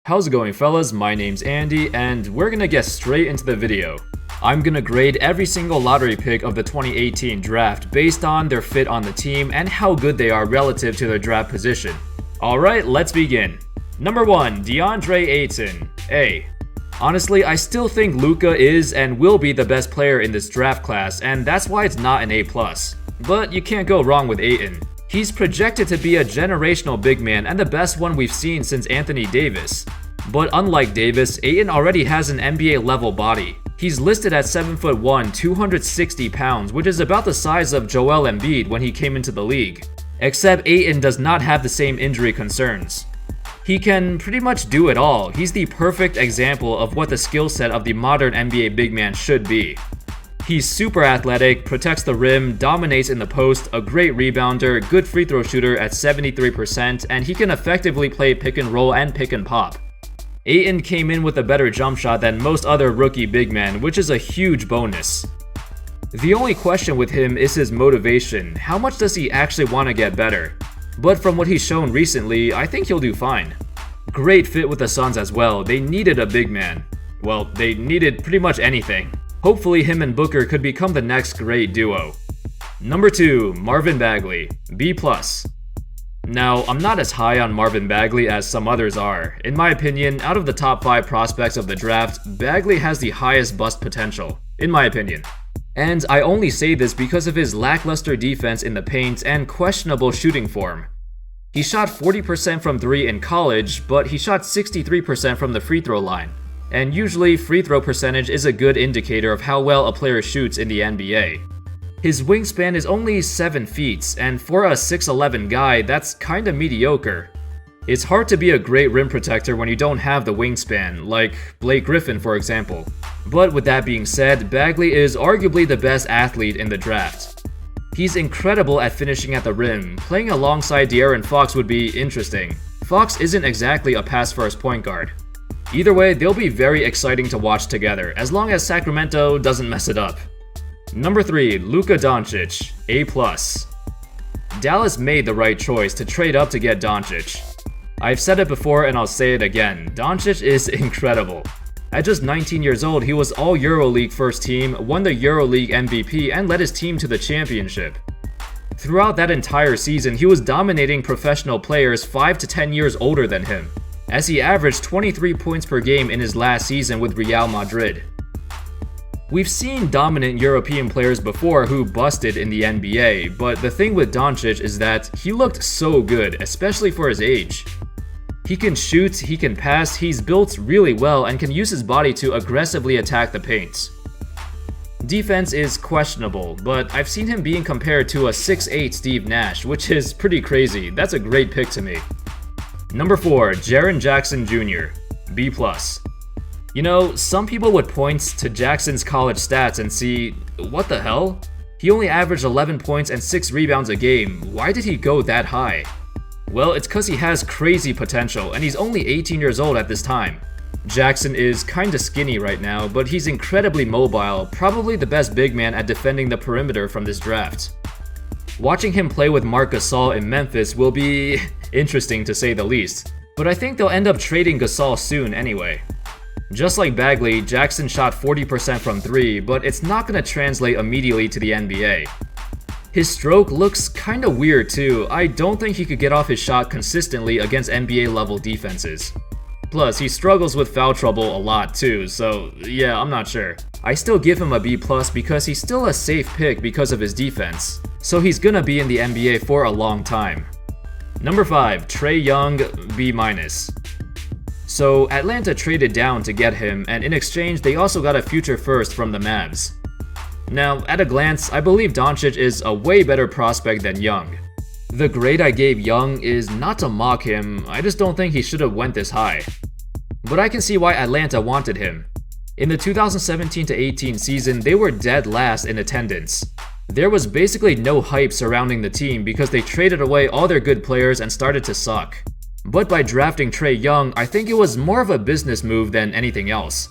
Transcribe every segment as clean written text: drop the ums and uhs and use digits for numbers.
How's it going, fellas? My name's Andy, and we're gonna get straight into the video. I'm gonna grade every single lottery pick of the 2018 draft based on their fit on the team and how good they are relative to their draft position. Alright, let's begin. Number 1, DeAndre Ayton, A. Honestly, I still think Luka is and will be the best player in this draft class, and that's why it's not an A+. But you can't go wrong with Ayton. He's projected to be a generational big man and the best one we've seen since Anthony Davis. But unlike Davis, Ayton already has an NBA level body. He's listed at 7'1", 260 pounds, which is about the size of Joel Embiid when he came into the league. Except Ayton does not have the same injury concerns. He can pretty much do it all. He's the perfect example of what the skill set of the modern NBA big man should be. He's super athletic, protects the rim, dominates in the post, a great rebounder, good free throw shooter at 73%, and he can effectively play pick and roll and pick and pop. Ayton came in with a better jump shot than most other rookie big men, which is a huge bonus. The only question with him is his motivation. How much does he actually want to get better? But from what he's shown recently, I think he'll do fine. Great fit with the Suns as well. They needed a big man. Well, they needed pretty much anything. Hopefully him and Booker could become the next great duo. Number 2, Marvin Bagley, B+. Now, I'm not as high on Marvin Bagley as some others are. In my opinion, out of the top 5 prospects of the draft, Bagley has the highest bust potential, in my opinion. And I only say this because of his lackluster defense in the paint and questionable shooting form. He shot 40% from 3 in college, but he shot 63% from the free throw line. And usually, free throw percentage is a good indicator of how well a player shoots in the NBA. His wingspan is only 7 feet, and for a 6'11" guy, that's kinda mediocre. It's hard to be a great rim protector when you don't have the wingspan, like Blake Griffin for example. But with that being said, Bagley is arguably the best athlete in the draft. He's incredible at finishing at the rim. Playing alongside De'Aaron Fox would be interesting. Fox isn't exactly a pass-first point guard. Either way, they'll be very exciting to watch together, as long as Sacramento doesn't mess it up. Number 3, Luka Doncic, A+. Dallas made the right choice to trade up to get Doncic. I've said it before and I'll say it again, Doncic is incredible. At just 19 years old, he was all EuroLeague first team, won the EuroLeague MVP, and led his team to the championship. Throughout that entire season, he was dominating professional players 5 to 10 years older than him, as he averaged 23 points per game in his last season with Real Madrid. We've seen dominant European players before who busted in the NBA, but the thing with Doncic is that he looked so good, especially for his age. He can shoot, he can pass, he's built really well and can use his body to aggressively attack the paint. Defense is questionable, but I've seen him being compared to a 6'8" Steve Nash, which is pretty crazy. That's a great pick to me. Number 4, Jaren Jackson Jr, B+. You know, some people would point to Jackson's college stats and see, what the hell? He only averaged 11 points and 6 rebounds a game. Why did he go that high? Well, it's cause he has crazy potential and he's only 18 years old at this time. Jackson is kinda skinny right now, but he's incredibly mobile, probably the best big man at defending the perimeter from this draft. Watching him play with Marc Gasol in Memphis will be interesting to say the least, but I think they'll end up trading Gasol soon anyway. Just like Bagley, Jackson shot 40% from 3, but it's not gonna translate immediately to the NBA. His stroke looks kinda weird too. I don't think he could get off his shot consistently against NBA level defenses. Plus, he struggles with foul trouble a lot too, so yeah, I'm not sure. I still give him a B+ because he's still a safe pick because of his defense, so he's gonna be in the NBA for a long time. Number 5, Trae Young, B-. So Atlanta traded down to get him, and in exchange they also got a future first from the Mavs. Now, at a glance, I believe Doncic is a way better prospect than Young. The grade I gave Young is not to mock him, I just don't think he should have went this high. But I can see why Atlanta wanted him. In the 2017-18 season, they were dead last in attendance. There was basically no hype surrounding the team because they traded away all their good players and started to suck. But by drafting Trae Young, I think it was more of a business move than anything else.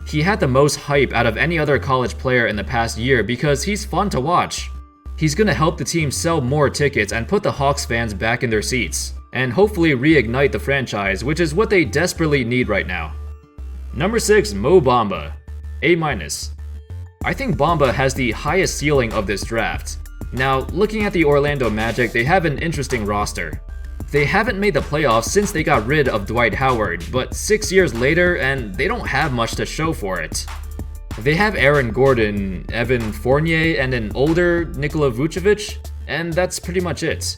He had the most hype out of any other college player in the past year because he's fun to watch. He's gonna help the team sell more tickets and put the Hawks fans back in their seats. and hopefully reignite the franchise, which is what they desperately need right now. Number 6, Mo Bamba, A-. I think Bamba has the highest ceiling of this draft. Now, looking at the Orlando Magic, they have an interesting roster. They haven't made the playoffs since they got rid of Dwight Howard, but 6 years later and they don't have much to show for it. They have Aaron Gordon, Evan Fournier, and an older Nikola Vucevic, and that's pretty much it.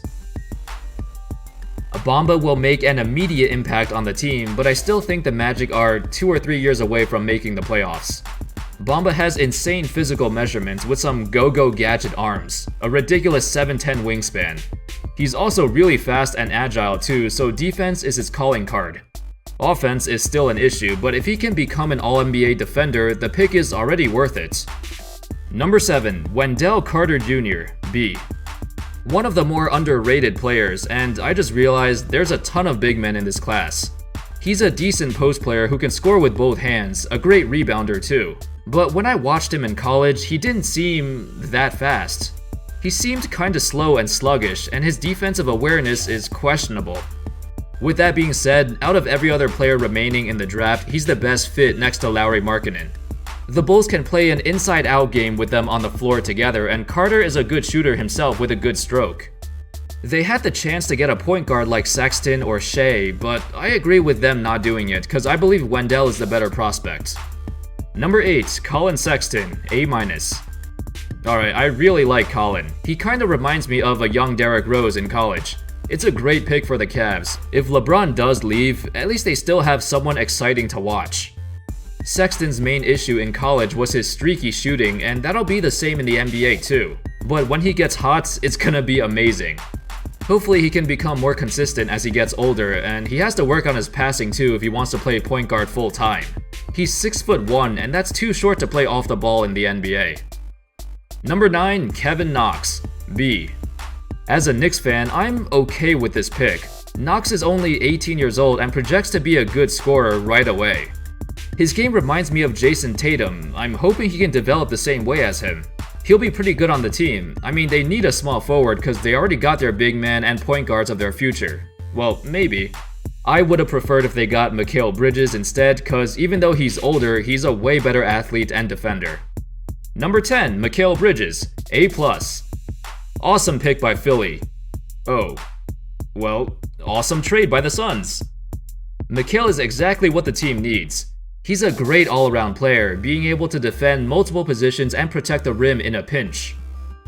Bamba will make an immediate impact on the team, but I still think the Magic are 2 or 3 years away from making the playoffs. Bamba has insane physical measurements with some go-go gadget arms, a ridiculous 7'10" wingspan. He's also really fast and agile too, so defense is his calling card. Offense is still an issue, but if he can become an All-NBA defender, the pick is already worth it. Number 7, Wendell Carter Jr., B. One of the more underrated players, and I just realized there's a ton of big men in this class. He's a decent post player who can score with both hands, a great rebounder too. But when I watched him in college, he didn't seem that fast. He seemed kinda slow and sluggish, and his defensive awareness is questionable. With that being said, out of every other player remaining in the draft, he's the best fit next to Lauri Markkanen. The Bulls can play an inside-out game with them on the floor together, and Carter is a good shooter himself with a good stroke. They had the chance to get a point guard like Sexton or Shai, but I agree with them not doing it, cause I believe Wendell is the better prospect. Number 8, Collin Sexton, A-. Alright, I really like Collin. He kinda reminds me of a young Derrick Rose in college. It's a great pick for the Cavs. If LeBron does leave, at least they still have someone exciting to watch. Sexton's main issue in college was his streaky shooting, and that'll be the same in the NBA too. But when he gets hot, it's gonna be amazing. Hopefully he can become more consistent as he gets older, and he has to work on his passing too if he wants to play point guard full time. He's 6'1", and that's too short to play off the ball in the NBA. Number 9, Kevin Knox, B. As a Knicks fan, I'm okay with this pick. Knox is only 18 years old and projects to be a good scorer right away. His game reminds me of Jason Tatum. I'm hoping he can develop the same way as him. He'll be pretty good on the team. I mean, they need a small forward because they already got their big man and point guards of their future. Well, maybe. I would have preferred if they got Mikal Bridges instead, cause even though he's older, he's a way better athlete and defender. Number 10, Mikal Bridges, A+. Awesome pick by Philly. Oh. Well, awesome trade by the Suns. Mikal is exactly what the team needs. He's a great all-around player, being able to defend multiple positions and protect the rim in a pinch.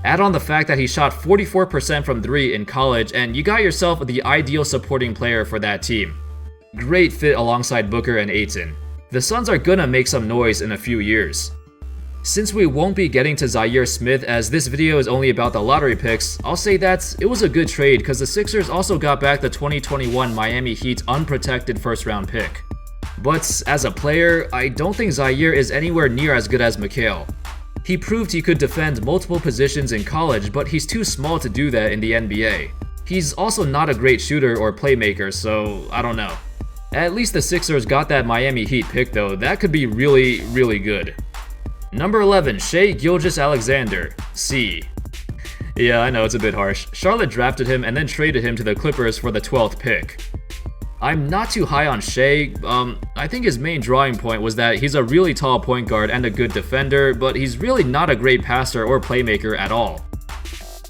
Add on the fact that he shot 44% from 3 in college, and you got yourself the ideal supporting player for that team. Great fit alongside Booker and Ayton. The Suns are gonna make some noise in a few years. Since we won't be getting to Zaire Smith as this video is only about the lottery picks, I'll say that it was a good trade because the Sixers also got back the 2021 Miami Heat unprotected first-round pick. But as a player, I don't think Zaire is anywhere near as good as Mikal. He proved he could defend multiple positions in college, but he's too small to do that in the NBA. He's also not a great shooter or playmaker, so I don't know. At least the Sixers got that Miami Heat pick though, that could be really, really good. Number 11, Shai Gilgeous-Alexander, C. Yeah, I know it's a bit harsh. Charlotte drafted him and then traded him to the Clippers for the 12th pick. I'm not too high on Shai. I think his main drawing point was that he's a really tall point guard and a good defender, but he's really not a great passer or playmaker at all.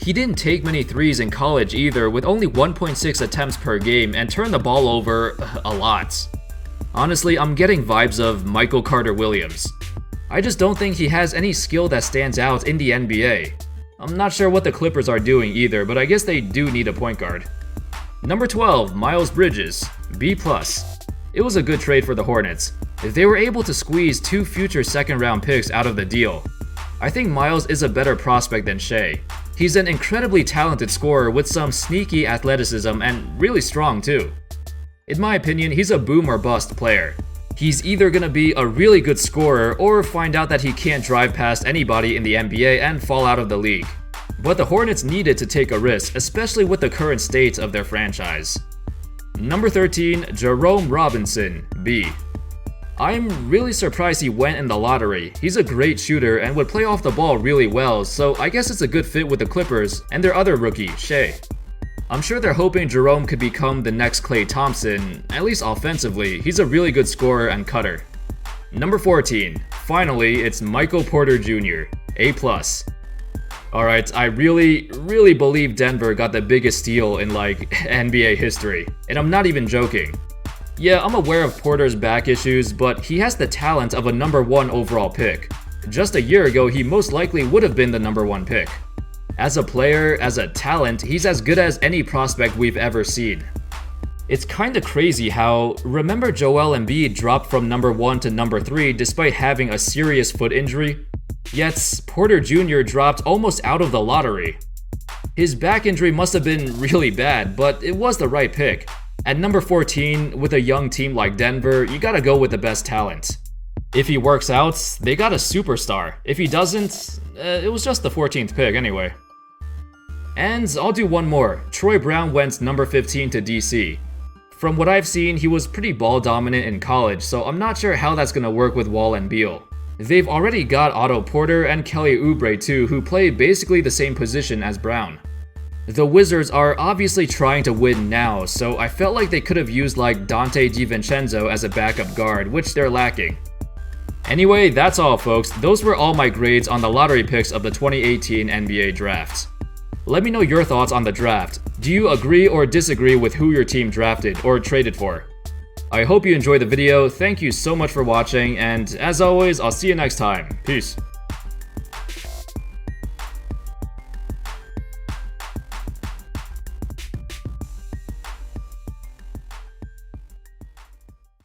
He didn't take many threes in college either, with only 1.6 attempts per game and turned the ball over a lot. Honestly, I'm getting vibes of Michael Carter-Williams. I just don't think he has any skill that stands out in the NBA. I'm not sure what the Clippers are doing either, but I guess they do need a point guard. Number 12, Miles Bridges, B+. It was a good trade for the Hornets. They were able to squeeze 2 future second-round picks out of the deal. I think Miles is a better prospect than Shai. He's an incredibly talented scorer with some sneaky athleticism and really strong too. In my opinion, he's a boom or bust player. He's either gonna be a really good scorer or find out that he can't drive past anybody in the NBA and fall out of the league. But the Hornets needed to take a risk, especially with the current state of their franchise. Number 13, Jerome Robinson, B. I'm really surprised he went in the lottery. He's a great shooter and would play off the ball really well, so I guess it's a good fit with the Clippers and their other rookie, Shai. I'm sure they're hoping Jerome could become the next Klay Thompson, at least offensively. He's a really good scorer and cutter. Number 14. Finally, it's Michael Porter Jr., A+. Alright, I really believe Denver got the biggest steal in like NBA history, and I'm not even joking. Yeah, I'm aware of Porter's back issues, but he has the talent of a number 1 overall pick. Just a year ago, he most likely would have been the number 1 pick. As a player, as a talent, he's as good as any prospect we've ever seen. It's kinda crazy how, remember Joel Embiid dropped from number 1 to number 3 despite having a serious foot injury? Yet, Porter Jr. dropped almost out of the lottery. His back injury must have been really bad, but it was the right pick. At number 14, with a young team like Denver, you gotta go with the best talent. If he works out, they got a superstar. If he doesn't, it was just the 14th pick anyway. And I'll do one more. Troy Brown went number 15 to DC. From what I've seen, he was pretty ball dominant in college, so I'm not sure how that's gonna work with Wall and Beal. They've already got Otto Porter and Kelly Oubre too, who play basically the same position as Brown. The Wizards are obviously trying to win now, so I felt like they could have used like Dante DiVincenzo as a backup guard, which they're lacking. Anyway, that's all folks. Those were all my grades on the lottery picks of the 2018 NBA Draft. Let me know your thoughts on the draft. Do you agree or disagree with who your team drafted or traded for? I hope you enjoyed the video. Thank you so much for watching, and as always, I'll see you next time. Peace.